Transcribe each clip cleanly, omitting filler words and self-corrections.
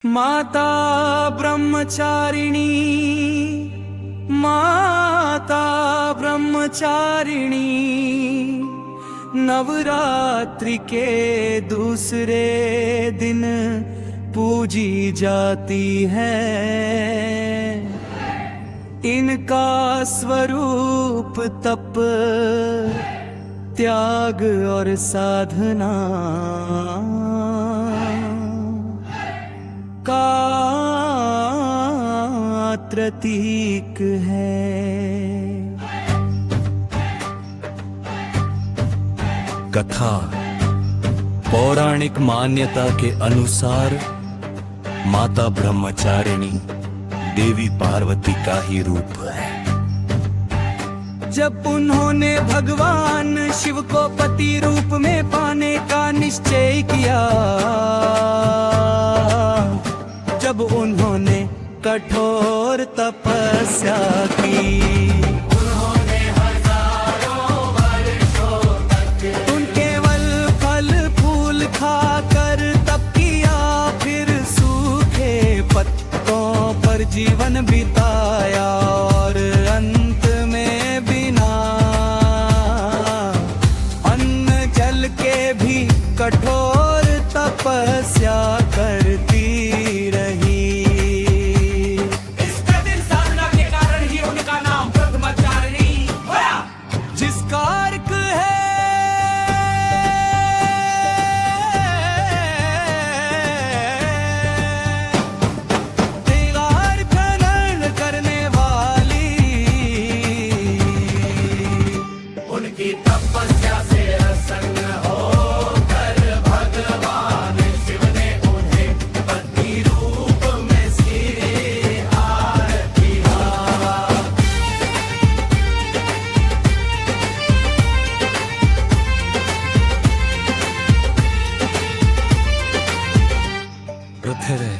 माता ब्रह्मचारिणी, माता ब्रह्मचारिणी, नवरात्रि के दूसरे दिन पूजी जाती है। इनका स्वरूप तप, त्याग और साधना का प्रतीक है। कथा पौराणिक मान्यता के अनुसार माता ब्रह्मचारिणी देवी पार्वती का ही रूप है। जब उन्होंने भगवान शिव को पति रूप में पाने का निश्चय किया, जब उन्होंने कठोर तपस्या की, उन्होंने हजारों वर्षों तक उन केवल फल फूल खाकर तप किया, फिर सूखे पत्तों पर जीवन बिताया और अंत में बिना अन्न जल के भी कठोर तपस्या करती रही। इसका दिन साधना के कारण ही उनका नाम ब्रह्मचारिणी हुआ, जिसका अर्थ है तेगार खनन करने वाली। उनकी तपस्या से प्रसन्न होकर भगवान शिव ने उन्हें पति रूप में सिरे हार दिया। पृथ्वी,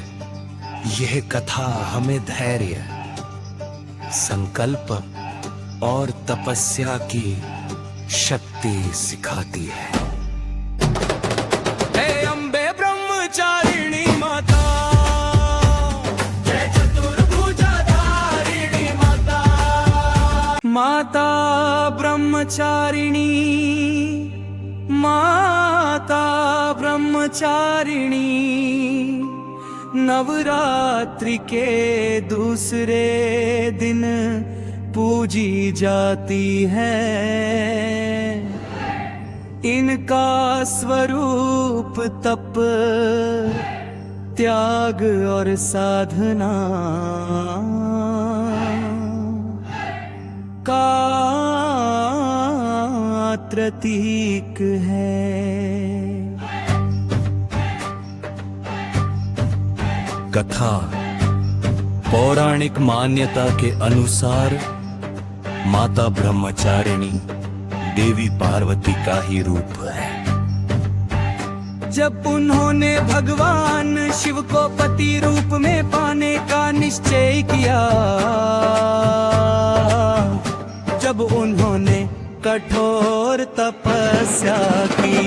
यह कथा हमें धैर्य, संकल्प और तपस्या की शक्ति सिखाती है। हे अम्बे ब्रह्मचारिणी माता, जय चतुर्भुजधारिणी माता, माता ब्रह्मचारिणी, माता ब्रह्मचारिणी, नवरात्रि के दूसरे दिन पूजी जाती है। इनका स्वरूप तप, त्याग और साधना का प्रतीक है। कथा पौराणिक मान्यता के अनुसार माता ब्रह्मचारिणी देवी पार्वती का ही रूप है। जब उन्होंने भगवान शिव को पति रूप में पाने का निश्चय किया, जब उन्होंने कठोर तपस्या की,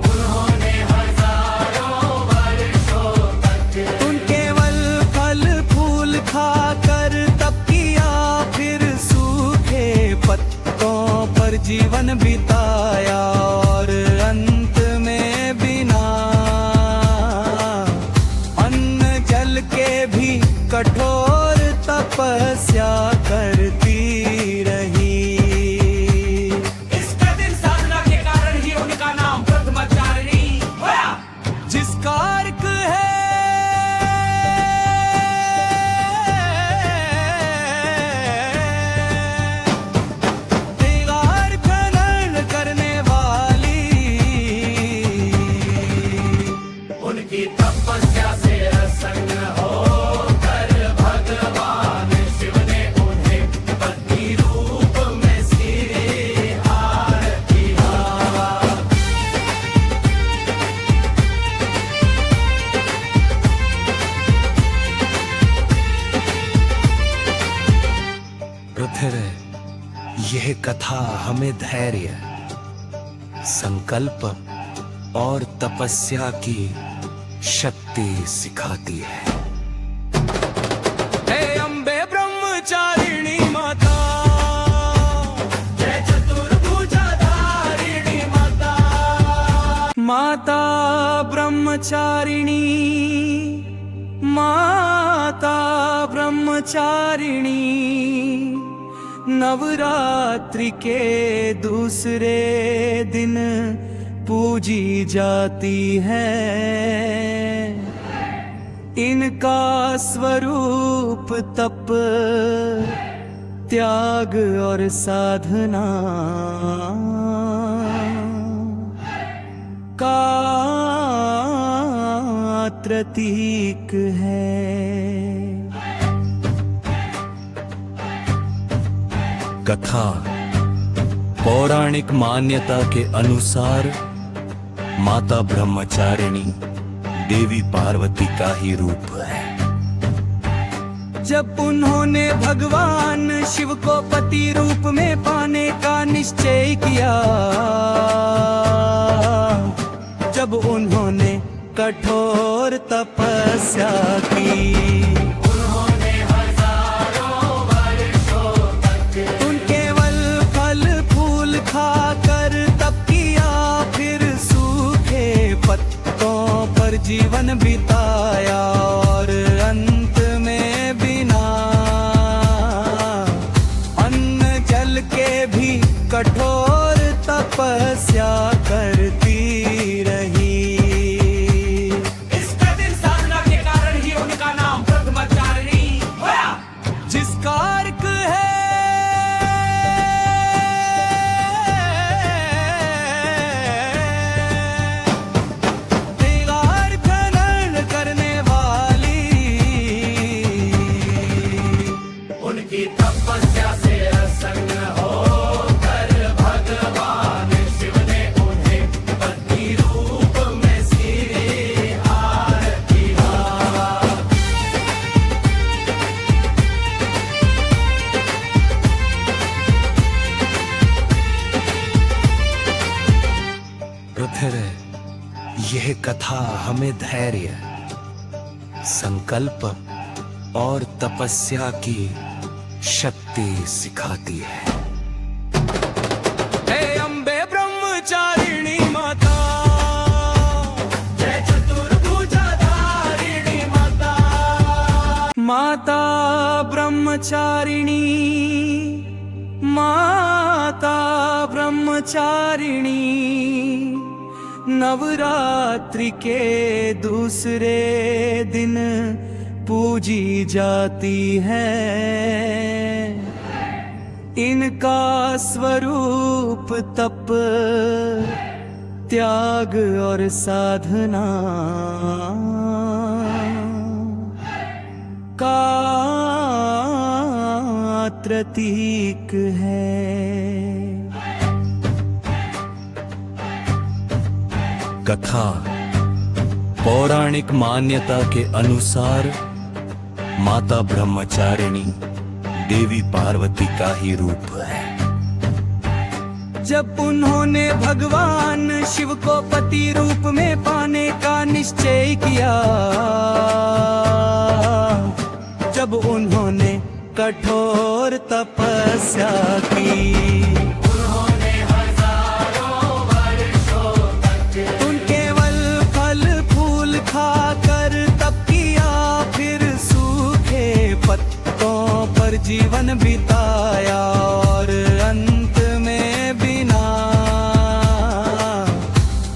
उन्होंने हजारों वर्षों तक उन केवल फल फूल खाकर तप किया, फिर सूखे पत्तों पर जीवन बिताया और अंत में बिना अन्न जल के भी कठोर तपस्या करती रही। इसका दिन साधना के कारण ही उनका नाम ब्रह्मचारिणी हुआ, जिसका अर्थ है तेगार खनन करने वाली। उनकी तपस्या से प्रसन्न होकर भगवान शिव ने उन्हें पति रूप में सिरे हार दिया। पृथ्वी, यह कथा हमें धैर्य, संकल्प और तपस्या की शक्ति सिखाती है। हे अम्बे ब्रह्मचारिणी माता, जय चतुर्भुजधारिणी माता, माता ब्रह्मचारिणी, माता ब्रह्मचारिणी, नवरात्रि के दूसरे दिन पूजी जाती है। इनका स्वरूप तप, त्याग और साधना का प्रतीक है। कथा पौराणिक मान्यता के अनुसार माता ब्रह्मचारिणी देवी पार्वती का ही रूप है। जब उन्होंने भगवान शिव को पति रूप में पाने का निश्चय किया, जब उन्होंने कठोर तपस्या की, उन्होंने हजारों वर्षों तक उन केवल फल फूल खाकर तप किया, फिर सूखे पत्तों पर जीवन बिताया और अंत में बिना अन्न जल के भी कठोर तपस्या करती रही। इस कठिन साधना के कारण ही उनका नाम ब्रह्मचारिणी हुआ, जिसका अर्थ है तेगार खनन करने वाली। उनकी तपस्या से प्रसन्न होकर भगवान शिव ने उन्हें पति रूप में सिरहार किया। पृथ्वी, यह कथा हमें धैर्य, संकल्प और तपस्या की शक्ति सिखाती है। हे अम्बे ब्रह्मचारिणी माता, जय चतुर्भुजधारिणी माता, माता ब्रह्मचारिणी, माता ब्रह्मचारिणी, नवरात्रि के दूसरे दिन पूजी जाती है। इनका स्वरूप तप, त्याग और साधना का प्रतीक है। कथा पौराणिक मान्यता के अनुसार माता ब्रह्मचारिणी देवी पार्वती का ही रूप है। जब उन्होंने भगवान शिव को पति रूप में पाने का निश्चय किया, जब उन्होंने कठोर तपस्या की, उन्होंने हजारों वर्षों तक उन केवल फल फूल खाकर तप किया, फिर सूखे पत्तों पर जीवन बिताया और अंत में बिना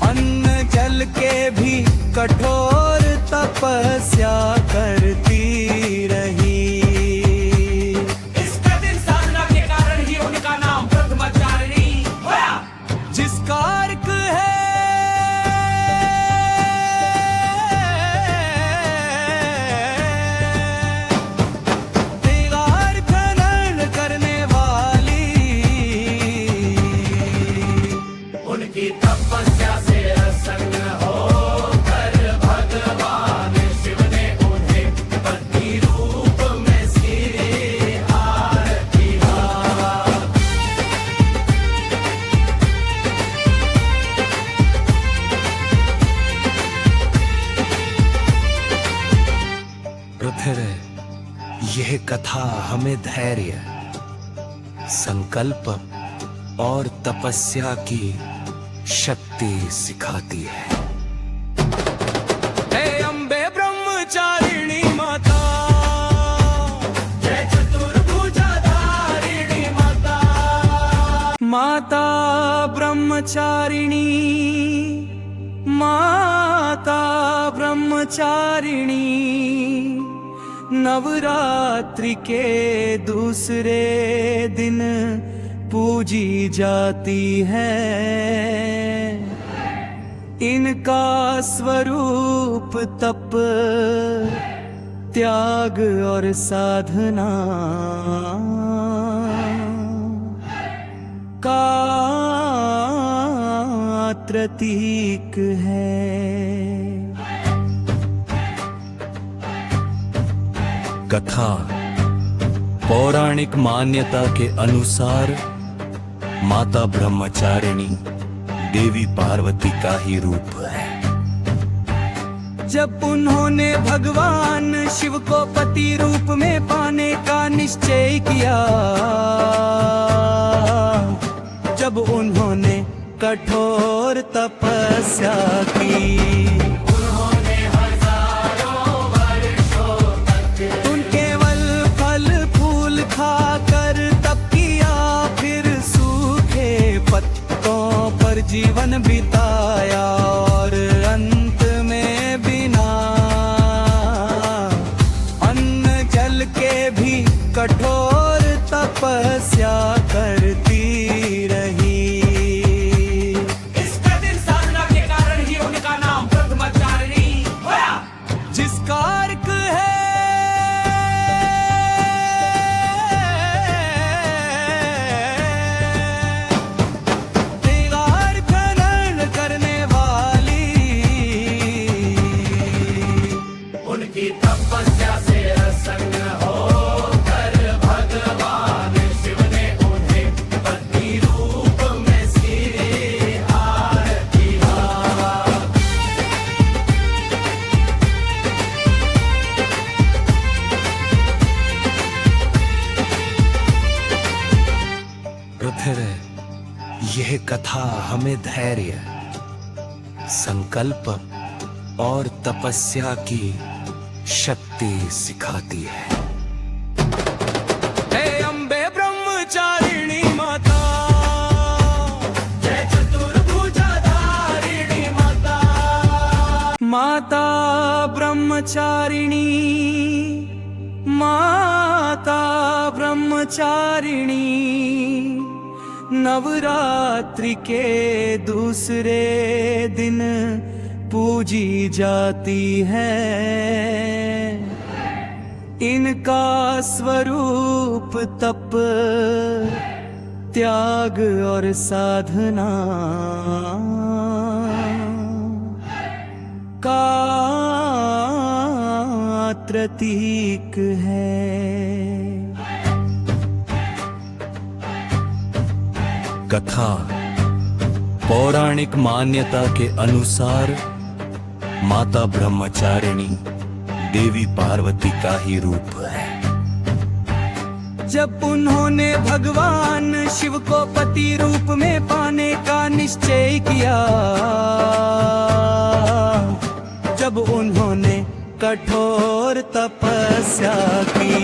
अन्न जल के भी कठोर तपस्या करती रही। इस कठिन साधना के कारण ही उनका नाम ब्रह्मचारिणी हुआ, जिसका अर्थ है तेगार खनन करने वाली। उनकी तपस्या से प्रसन्न होकर भगवान शिव ने पृथ्वी यह कथा हमें धैर्य, संकल्प और तपस्या की शक्ति सिखाती है। हे अम्बे ब्रह्मचारिणी माता, जय चतुर्भुजाधारिणी माता, माता ब्रह्मचारिणी, माता ब्रह्मचारिणी, नवरात्रि के दूसरे दिन पूजी जाती है। इनका स्वरूप तप, त्याग और साधना का प्रतीक है। कथा पौराणिक मान्यता के अनुसार माता ब्रह्मचारिणी देवी पार्वती का ही रूप है। जब उन्होंने भगवान शिव को पति रूप में पाने का निश्चय किया, जब उन्होंने कठोर तपस्या की, उन्होंने हजारों वर्षों तक उन केवल फल फूल खाकर तप किया, फिर सूखे पत्तों पर जीवन बिताया और अंत में बिना अन्न जल के भी कठोर तपस्या करती रही। इस कठिन साधना के कारण ही उनका नाम ब्रह्मचारिणी होया, जिसका अर्थ है तेगार खनन करने वाली। उनकी तपस्या से प्रसन्न होकर भगवान शिव ने उन्हें पति रूप में स्वीकार किया। पृथ्वी यह कथा हमें धैर्य, संकल्प और तपस्या की शक्ति सिखाती है। हे अम्बे ब्रह्मचारिणी माता, जय चतुर्भुजाधारिणी माता, माता ब्रह्मचारिणी, माता ब्रह्मचारिणी, नवरात्रि के दूसरे दिन पूजी जाती है। इनका स्वरूप तप, त्याग और साधना का प्रतीक है। कथा पौराणिक मान्यता के अनुसार माता ब्रह्मचारिणी देवी पार्वती का ही रूप है। जब उन्होंने भगवान शिव को पति रूप में पाने का निश्चय किया, जब उन्होंने कठोर तपस्या की,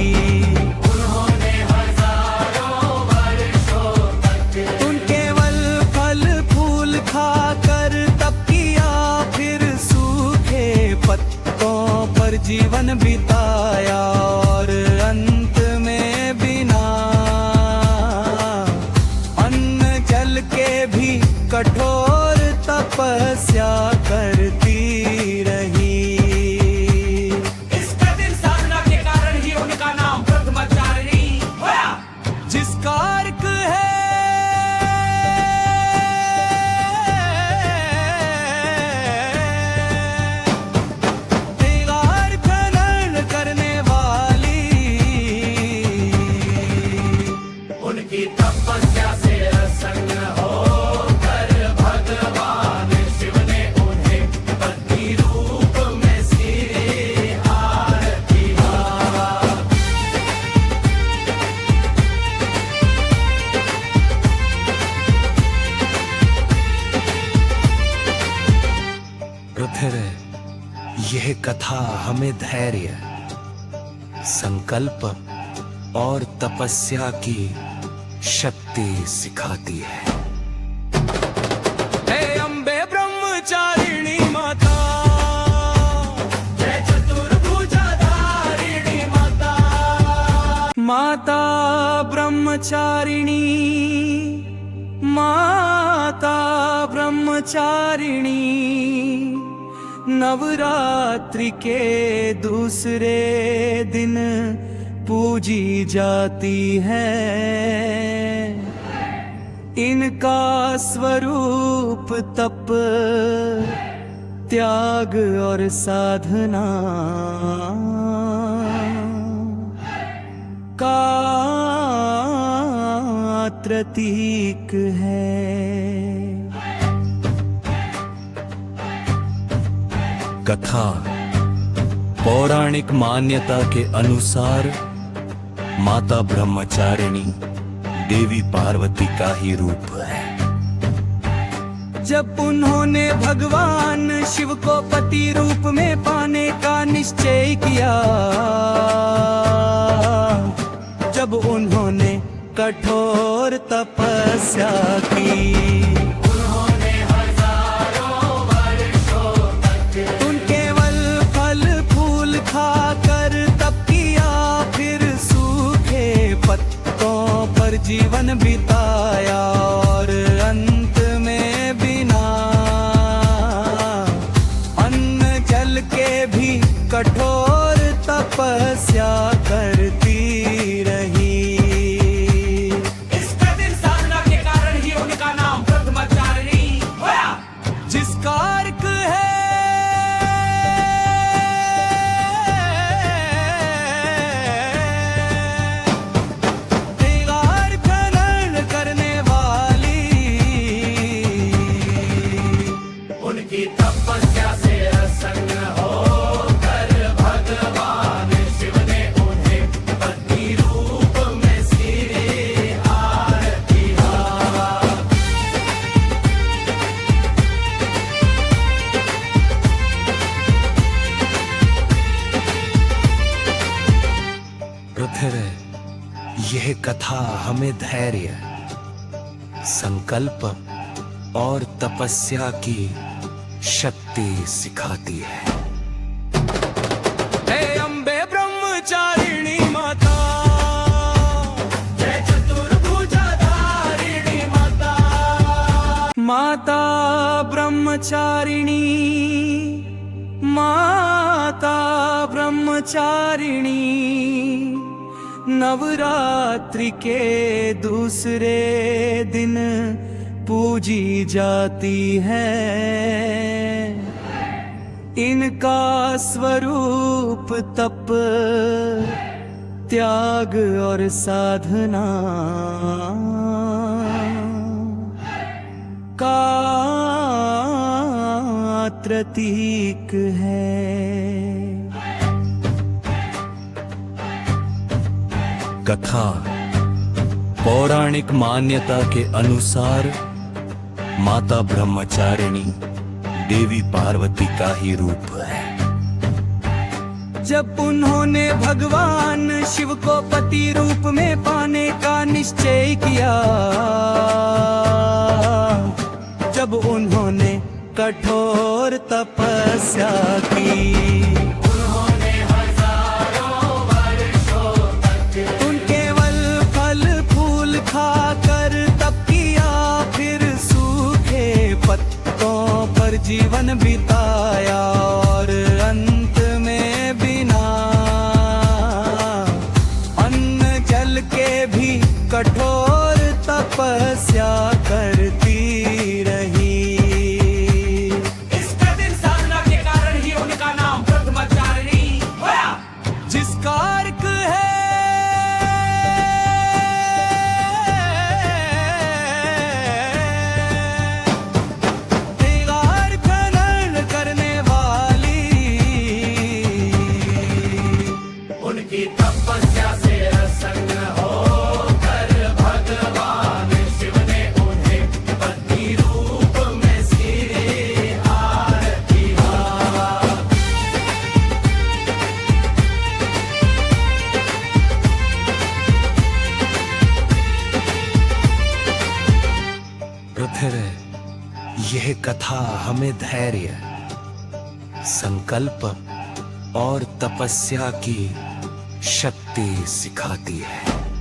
उन्होंने हजारों वर्षों तक उन केवल फल फूल खाकर तप किया, फिर सूखे पत्तों पर जीवन बिताया और अंत में बिना अन्न जल के भी कठोर तपस्या करती रही। इस कठिन साधना के कारण ही उनका नाम ब्रह्मचारिणी होया, जिसका अर्थ है तेगार खनन करने वाली। कथा हमें धैर्य, संकल्प और तपस्या की शक्ति सिखाती है। हे अम्बे ब्रह्मचारिणी माता, जय चतुर्भुजाधारिणी माता, माता ब्रह्मचारिणी, माता ब्रह्मचारिणी, नवरात्रि के दूसरे दिन पूजी जाती है। इनका स्वरूप तप, त्याग और साधना का प्रतीक है। कथा पौराणिक मान्यता के अनुसार माता ब्रह्मचारिणी देवी पार्वती का ही रूप है। जब उन्होंने भगवान शिव को पति रूप में पाने का निश्चय किया, जब उन्होंने कठोर तपस्या की, उन्होंने हजारों वर्षों तक उन केवल फल फूल खाकर तप किया, फिर सूखे पत्तों पर जीवन बिताया और अंत में बिना अन्न जल के भी कठोर तपस्या करती रही। इसका दिन साधना के कारण ही उनका नाम ब्रह्मचारिणी होया, जिसका अर्थ है दीवार खनन करने वाली। उनकी तपस्या से प्रसन्न होकर भगवान शिव ने उन्हें पत्नी रूप में सिरे हार दिया। पृथ्वी, यह कथा हमें धैर्य, संकल्प और तपस्या की शक्ति सिखाती है। हे अम्बे ब्रह्मचारिणी माता, जय चतुर्भुजाधारिणी माता, माता ब्रह्मचारिणी, माता ब्रह्मचारिणी, नवरात्रि के दूसरे दिन पूजी जाती है। इनका स्वरूप तप, त्याग और साधना का प्रतीक है। कथा पौराणिक मान्यता के अनुसार माता ब्रह्मचारिणी देवी पार्वती का ही रूप है। जब उन्होंने भगवान शिव को पति रूप में पाने का निश्चय किया, जब उन्होंने कठोर तपस्या की, उन्होंने हजारों वर्षों तक उन केवल फल फूल खाकर तप किया, फिर सूखे पत्तों पर जीवन बिताया और अंत में बिना अन्न जल के भी कठोर तपस्या करती रही। इसका दिन साधना के कारण ही उनका नाम ब्रह्मचारिणी होया, जिसका अर्थ है दीवार खनन करने वाली। उनकी तपस्या से प्रसन्न होकर भगवान शिव ने उन्हें पत्नी रूप में सिरे हार दिया। फिर यह कथा हमें धैर्य, संकल्प और तपस्या की शक्ति सिखाती है।